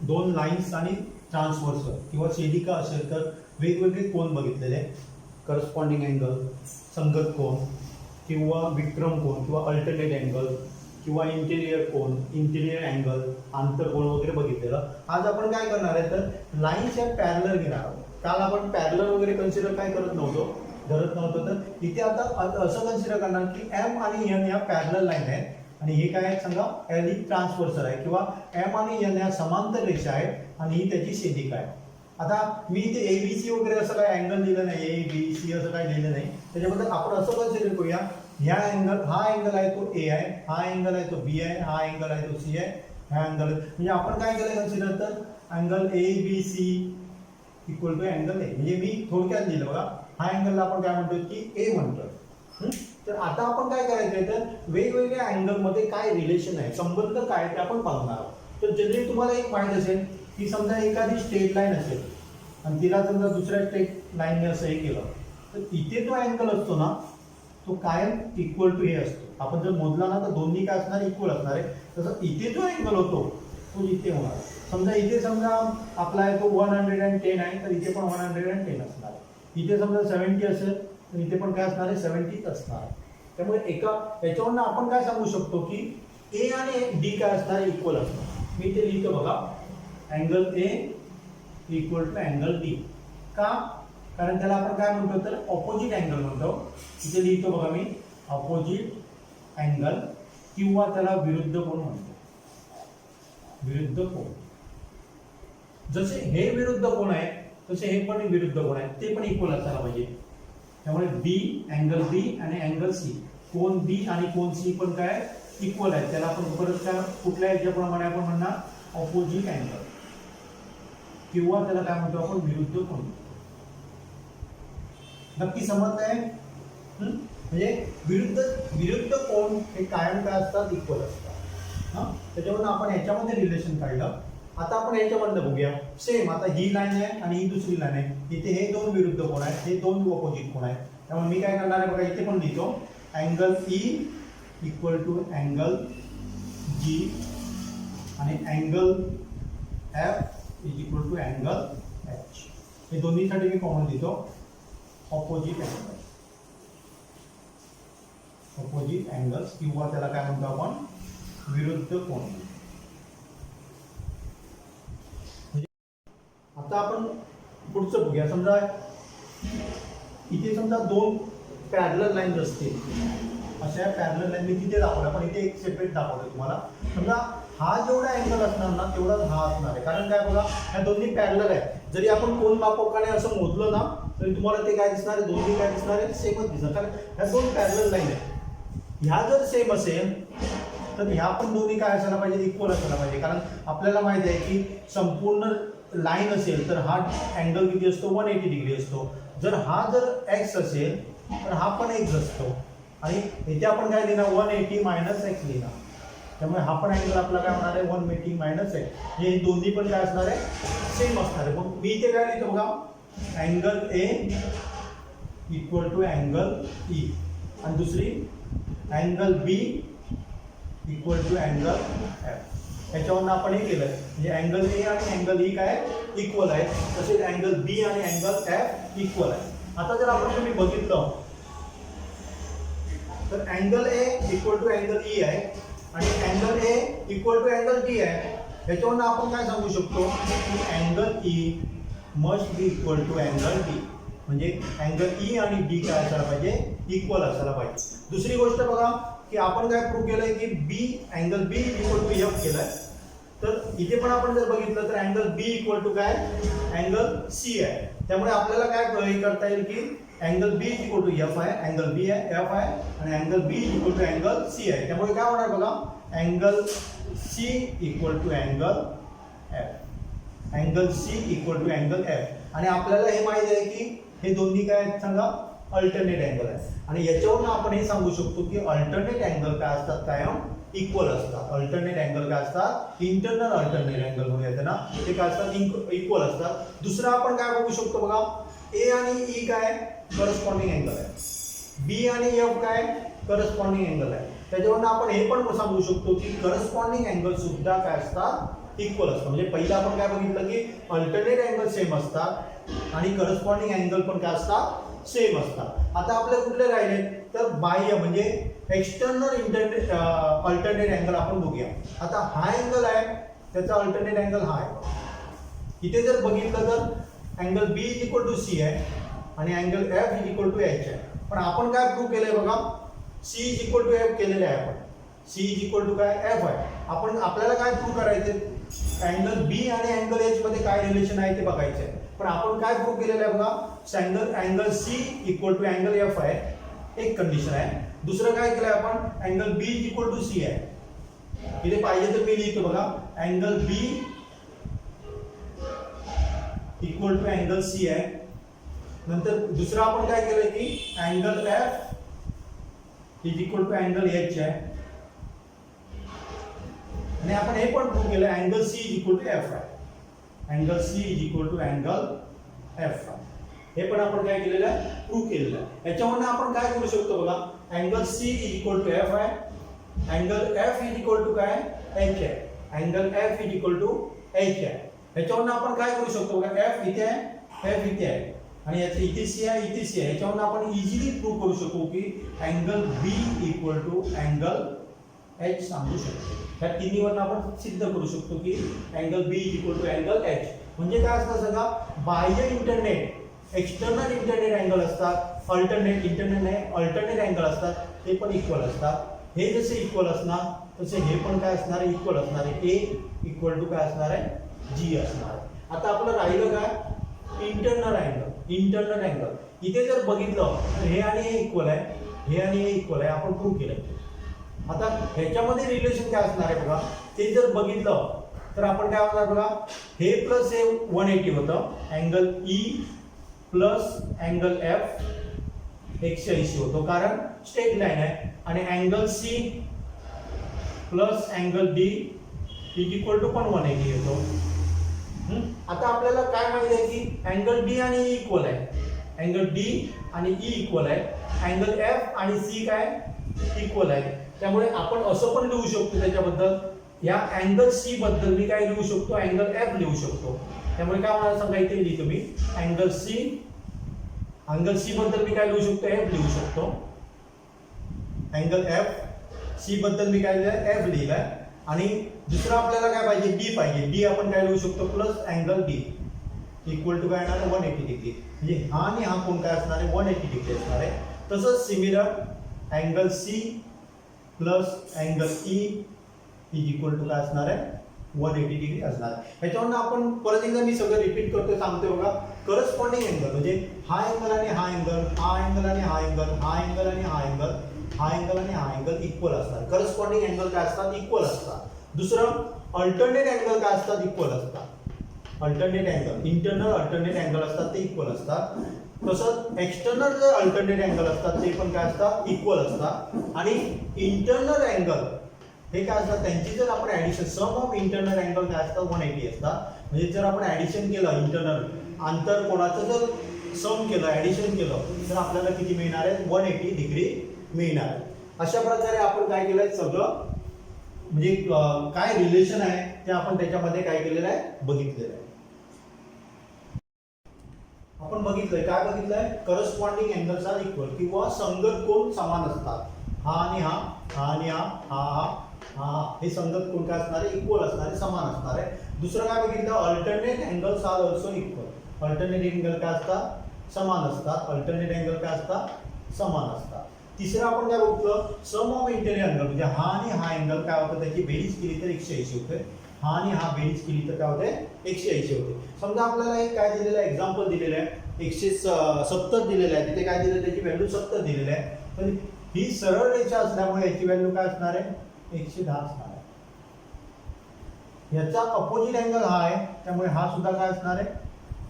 दोन लाईन्स आणि ट्रान्सव्हर्सल किंवा छेदिका असेल तर वेगवेगळे कोन बघितलेले, करस्पॉन्डिंग अँगल, संगत कोन किंवा विक्रम कोन किंवा अल्टरनेट अँगल किंवा इंटेरियर कोन, इंटेरियर अँगल, आंतरकोन वगैरे बघितलेलं. आज आपण काय करणार आहे तर लाईन्स या पॅरलर घेणार आहोत. काल आपण पॅरलर वगैरे कन्सिडर काय धरत नव्हतो, तर इथे आता असं कन्सिडर करणार की एम आणि एन या पॅरलर लाईन आहेत आणि हे काय आहे सांगा, एल ही ट्रान्सव्हर्सल आहे किंवा एम आणि एन या समांतर रेषा आहेत आणि ही त्याची छेदिका आहे. आता मी इथे एबीसी वगैरे असं काय अँगल लिहिलं नाही, ए बी सी असं काय लिहिलं नाही. त्याच्याबद्दल आपण असं कन्सिडर करूया, ह्या अँगल, हा अँगल आहे तो ए आहे, हा अँगल आहे तो बी आहे, हा अँगल आहे तो सी आहे, हा अँगल म्हणजे आपण काय केलं कन्सिडर तर angle A B C equal to angle A. म्हणजे मी थोडक्यात लिहिलं बघा, हा अँगलला आपण काय म्हणतो की ए म्हणतो. तर आता आपण काय करायचंय तर वेगवेगळ्या अँगल मध्ये काय रिलेशन आहे, संबंध काय ते आपण पाहणार आहोत. तर जनरली तुम्हाला एक माहित असेल की समजा एखादी स्ट्रेट लाईन असेल आणि तिला समजा दुसऱ्या स्ट्रेट लाईनने असं हे केलं तर इथे जो अँगल असतो ना तो कायम इक्वल टू हे असतो. आपण जर मोजला ना तर दोन्ही काय असणार, इक्वल असणार आहे. तसं इथे जो अँगल होतो तो इथे होणार. समजा इथे समजा आपला आहे तो 110 आहे तर इथे पण 110 असणार आहे. इथे समजा 70 असेल तर इथे पण काय असणार आहे, 70 असणार आहे. त्यामुळे याच्यावरनं आपण काय सांगू शकतो की ए आणि डी काय असणार, इक्वल असणार. मी इथे लिहितो बघा, angle A equal to angle D. का? कारण त्याला आपण काय म्हणतो तर ऑपोजिट अँगल म्हणतो. इथे लिहितो बघा मी, ऑपोजिट अँगल किंवा त्याला विरुद्ध कोन म्हणतो, विरुद्ध कोन. जसे हे विरुद्ध कोन आहे तसे हे पण विरुद्ध कोन आहे, ते पण इक्वल असायला पाहिजे. त्यामुळे बी, अँगल बी आणि अँगल सी, कोन बी आणि कोन सी पण काय इक्वल आहे. त्याला आपण परत काय कुठल्या याच्याप्रमाणे आपण म्हणणार ऑपोजिट अँगल किंवा त्याला काय म्हणतो आपण विरुद्ध कोन. नक्की समजतंय? म्हणजे विरुद्ध कोन हे कायम काय असतात, इक्वल असतात. त्याच्यावरून आपण याच्यामध्ये रिलेशन काढलं. आता आपण याच्यामधलं बघूया. सेम आता ही लाईन आहे आणि ही दुसरी लाईन आहे, इथे हे दोन विरुद्ध कोन आहेत, हे दोन ऑपोजिट कोन आहेत. त्यामुळे मी काय करणार आहे बघा, इथे पण लिहितो angle E equal to angle G आणि angle F is equal to angle H. हे दोन्हीसाठी मी कॉमन लिहितो ऑपोजिट अँगल, ऑपोजिट अँगल्स किंवा त्याला काय म्हणतो आपण विरुद्ध कोन. आता आपण पुढचं बघूया. समजा इथे समजा दोन पॅरलल लाईन्स असतील, अशा पॅरलल लाईन मी तिथे दाखवल्या पण इथे एक सेपरेट दाखवलं तुम्हाला. समजा हा जेवढा अँगल असणार ना तेवढाच हा असणार आहे. कारण काय बघा, ह्या दोन्ही पॅरलल आहे. जरी आपण कोन मापकाने असं मोजलं ना तरी तुम्हाला ते काय दिसणार आहे, दोन्ही काय दिसणार आहे, सेमच दिसणार. कारण ह्या दोन पॅरलल लाईन आहेत. ह्या जर सेम असेल तर ह्या पण दोन्ही काय असायला पाहिजे, इक्वल असायला पाहिजे. कारण आपल्याला माहिती आहे की संपूर्ण लाईन असेल तर हा अँगल किती असतो, 180 डिग्री असतो. जर हा जर एक्स असेल तर हा पण एक्स असतो आणि इथे आपण काय लिहिणार, 180 मायनस एक्स लिहिणार. त्यामुळे हा पण अँगल आपला काय होणार आहे, 180 मायनस एक्स. हे दोन्ही पण काय असणार आहे, सेम असणार आहे. मग मी इथे काय लिहितो बघा, angle A equal to angle E आणि दुसरी angle B equal to angle F. याच्यावरून आपण हे केलं म्हणजे अँगल ए आणि अँगल ई काय इक्वल आहे, तसेच अँगल बी आणि अँगल एफ इक्वल आहे. आता जर आपण तुम्ही बघितलं तर angle A equal to angle E आहे आणि angle A equal to angle D आहे. याच्यावरून आपण काय सांगू शकतो की angle E must be equal to angle D. म्हणजे अँगल ई आणि डी काय असायला पाहिजे, इक्वल असायला पाहिजे. दुसरी गोष्ट बघा की आपण काय प्रूव्ह केलंय की B, angle B equal to F केलाय. तर इथे पण आपण जर बघितलं तर अँगल बी इक्वल टू काय, अँगल सी आहे. त्यामुळे आपल्याला काय हे करता येईल की angle B equal to F आहे, अँगल बी आहे एफ आहे आणि angle B equal to angle C आहे. त्यामुळे काय होणार बघा, angle C equal to angle F, angle C equal to angle F. आणि आपल्याला हे माहिती आहे की हे दोन्ही काय आहेत सांगा, अल्टरनेट अँगल आहे. आणि याच्यावरून आपण हे सांगू शकतो की अल्टरनेट अँगल काय असतात, कायम इक्वल असतात. अल्टरनेट अँगल काय असतात, इंटरनल अल्टरनेट अँगल म्हणूया त्यांना, ते काय असतात, इक्वल असतात. दुसरं आपण काय बघू शकतो बघा, ए आणि ई काय करस्पॉन्डिंग अँगल आहे, बी आणि एफ काय करस्पॉन्डिंग अँगल आहे. त्याच्यावरून आपण हे पण सांगू शकतो की करस्पॉन्डिंग अँगल सुद्धा काय असतात, इक्वल असतात. म्हणजे पहिलं आपण काय बघितलं की अल्टरनेट अँगल सेम असतात आणि करस्पॉन्डिंग अँगल पण काय असतात, सेम असतात. आता आपले कुठले राहिले तर बाह्य म्हणजे एक्सटर्नल इंटरनेट अल्टरनेट अँगल आपण बघूया. आता हा अँगल आहे, त्याचा अल्टरनेट अँगल हा आहे. इथे जर बघितलं तर angle B is equal to C आहे आणि angle F is equal to H आहे. पण आपण काय प्रूव्ह केलंय बघा, C is equal to F केलेलं आहे आपण. सी इज इक्वल टू काय, एफ आहे. आपण आपल्याला काय प्रूव्ह करायचं, अँगल बी आणि अँगल एच मध्ये काय रिलेशन आहे ते बघायचं आहे. पण आपण काय प्रूव्ह केलेलं आहे बघा, angle C equal to angle F आहे, एक कंडिशन आहे. दुसरं काय केलंय आपण, angle B is equal to C आहे. इथे पाहिजे तर मी लिहितो बघा, angle B equal to angle C आहे. नंतर दुसरं आपण काय केलंय की angle F is equal to angle H आहे. आणि आपण हे पण प्रूव्ह केलं angle C is equal to F आहे. Angle C is equal to angle F आहे. हे पण आपण काय केलेलं आहे, प्रूव्ह केलेलं आहे. याच्यावरून आपण काय करू शकतो बघा, angle C is equal to F आहे, angle F is equal to काय, एच आहे. Angle F is equal to H आहे. याच्यावरून आपण काय करू शकतो बघा, एफ इथे आहे, एफ इथे आहे आणि याचे इथे सी आहे, इथे सी आहे. याच्यावरून आपण इझिली प्रूव्ह करू शकतो की angle B equal to angle H सांगू शकतो. ह्या तिन्हीवरून आपण सिद्ध करू शकतो की angle B is equal to angle H. म्हणजे काय असतं सांगा, बाह्य इंटरनेट एक्सटर्नल इंटरनेट अँगल असतात, अल्टरनेट अँगल असतात, ते पण इक्वल असतात. हे जसे इक्वल असणार तसे हे पण काय असणार आहे, इक्वल असणार आहे. ए इक्वल टू काय असणार आहे, जी असणार आहे. आता आपलं राहिलं काय, इंटरनल अँगल. इथे जर बघितलं तर हे आणि हे इक्वल आहे, हे आणि हे इक्वल आहे, आपण प्रूव्ह केलं. आता ह्याच्यामध्ये रिलेशन काय असणार आहे बघा, ते जर बघितलं तर आपण काय होणार बघा, हे प्लस हे 180 होतं, angle E plus angle F 180 होतो, कारण स्ट्रेट लाईन आहे. आणि angle C plus angle D is equal to पण 180 होतो. आता आपल्याला काय माहिती आहे की अँगल डी आणि ई इक्वल आहे, अँगल डी आणि ई इक्वल आहे, अँगल एफ आणि सी काय इक्वल आहे. त्यामुळे आपण असं पण लिहू शकतो त्याच्याबद्दल, या अँगल सी बद्दल मी काय लिहू शकतो, अँगल एफ लिहू शकतो. त्यामुळे काय मला सांगा, इथे लिहितो मी अँगल सी बद्दल मी काय लिहू शकतो, एफ लिहू शकतो. अँगल एफ सी बद्दल मी काय लिहिलंय, एफ लिहिलंय. आणि दुसरं आपल्याला काय पाहिजे, डी पाहिजे. डी आपण काय लिहू शकतो, plus angle D equal to काय येणार आहे, 180 डिग्री. म्हणजे हा आणि हा कोण काय असणार आहे, 180 डिग्री असणार आहे. तसंच similar angle C plus angle E is equal to काय असणार आहे, 180 डिग्री असणार आहे. ह्याच्यावरून आपण परत एकदा मी सगळं रिपीट करतो, सांगतो बघा. करस्पॉन्डिंग अँगल म्हणजे हा अँगल आणि हा अँगल, हा अँगल आणि हा अँगल, हा अँगल आणि हा अँगल, हा अँगल आणि हा अँगल इक्वल असतात. करस्पॉन्डिंग अँगल काय असतात, इक्वल असतात. दुसरं अल्टरनेट अँगल काय असतात, इक्वल असतात. Alternate angle, internal alternate angle असतात ते इक्वल असतात. तसंच एक्सटर्नल जे अल्टरनेट अँगल असतात ते पण काय असतात, इक्वल असतात. आणि इंटरनल अँगल हे काय असतात, त्यांची जर आपण addition, sum of internal angle काय असतात, 180 असतात. म्हणजे जर आपण ऍडिशन केलं, इंटरनल आंतर कोणाचं जर सम केलं, ऍडिशन केलं, तर आपल्याला किती मिळणार आहे, 180 डिग्री मिळणार आहे. अशा प्रकारे आपण काय केलंय, सगळं म्हणजे काय रिलेशन आहे ते आपण त्याच्यामध्ये काय केलेलं आहे, बघितलेलं आहे. आपण बघितलंय, काय बघितलंय, करस्पॉन्डिंग अँगल्स आर इक्वल किंवा संगत कोन समान असतात. हा आणि हा, हा आणि हा, हा हा, हा हे संगत कोन काय असणार आहे, इक्वल असणार आहे, समान असणार आहे. दुसरं काय बघितलं, alternate angles are also equal. Alternate angle काय असतात, समान असतात. अल्टरनेट अँगल काय असतात, समान असतात. तिसरं आपण काय बघतो, सम ऑफ इंटरनल अँगल म्हणजे हा आणि हा अँगल काय होतं, त्याची बेरीज केली तर 180 होते. हा आणि हा बेरीज केली तर काय होते, 180 होते. समजा आपल्याला एक काय दिलेलं आहे, एक्झाम्पल दिलेलं आहे, 170 दिलेलं आहे. तिथे काय दिलं, त्याची व्हॅल्यू 70 दिलेली आहे. पण ही सरळ रेषा असल्यामुळे याची व्हॅल्यू काय असणार आहे, 110 असणार आहे. याचा अपोजिट अँगल हा आहे, त्यामुळे हा सुद्धा काय असणार आहे,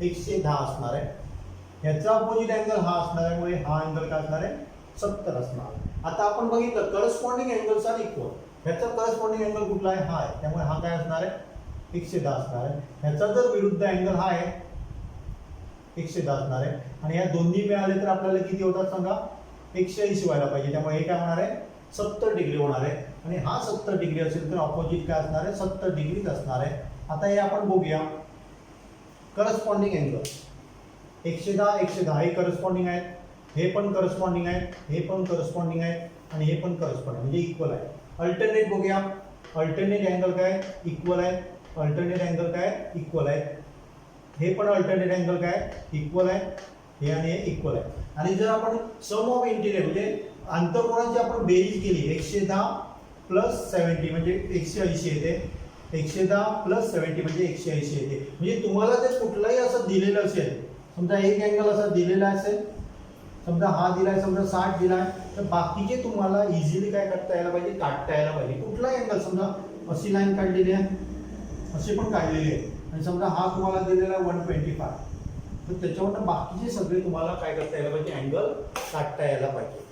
110 असणार आहे. याचा अपोजिट अँगल हा असल्यामुळे हा अँगल काय असणार आहे, 70 असणार. आता आपण बघितलं करस्पॉन्डिंग अँगल्स आर इक्वल. ह्याचा करस्पॉन्डिंग अँगल कुठला आहे, हा आहे, त्यामुळे हा काय असणार आहे, 110 असणार आहे. ह्याचा जर विरुद्ध अँगल हा आहे, 110 असणार आहे. आणि या दोन्ही मिळाले तर आपल्याला किती होतात सांगा, 180 व्हायला पाहिजे. त्यामुळे हे काय होणार आहे, 70 डिग्री होणार आहे आणि हा 70 डिग्री असेल तर ऑपोजिट काय असणार आहे 70 डिग्रीच असणार आहे. आता हे आपण बघूया करस्पॉन्डिंग अँगल 110 हे करस्पॉन्डिंग आहेत, हे पण करस्पॉन्डिंग आहेत, हे पण करस्पॉन्डिंग आहेत आणि हे पण करस्पॉन्डिंग म्हणजे इक्वल आहे. अल्टरनेट बघूया, अल्टरनेट अँगल काय इक्वल आहे, अल्टरनेट अँगल काय इक्वल आहे, हे पण अल्टरनेट अँगल काय इक्वल आहे, हे आणि हे इक्वल आहे. आणि जर आपण सम ऑफ इंटिरियर म्हणजे आंतरकोनाची आपण बेरीज केली 110 प्लस 70 म्हणजे 180 येते, 110 प्लस 70 म्हणजे 180 येते. म्हणजे तुम्हाला ते कुठलाही असं दिलेलं असेल, समजा एक अँगल असा दिलेला असेल, समजा हा दिलाय, समजा 60 दिलाय, तर बाकीचे तुम्हाला इझिली काय करता यायला पाहिजे, काढता यायला पाहिजे. कुठलाही अँगल समजा अशी लाईन काढलेली आहे, असे पण काढलेली आहे आणि समजा हा तुम्हाला दिलेला आहे 125, तर त्याच्यावरनं बाकीचे सगळे तुम्हाला काय करता यायला पाहिजे, अँगल काढता यायला पाहिजे.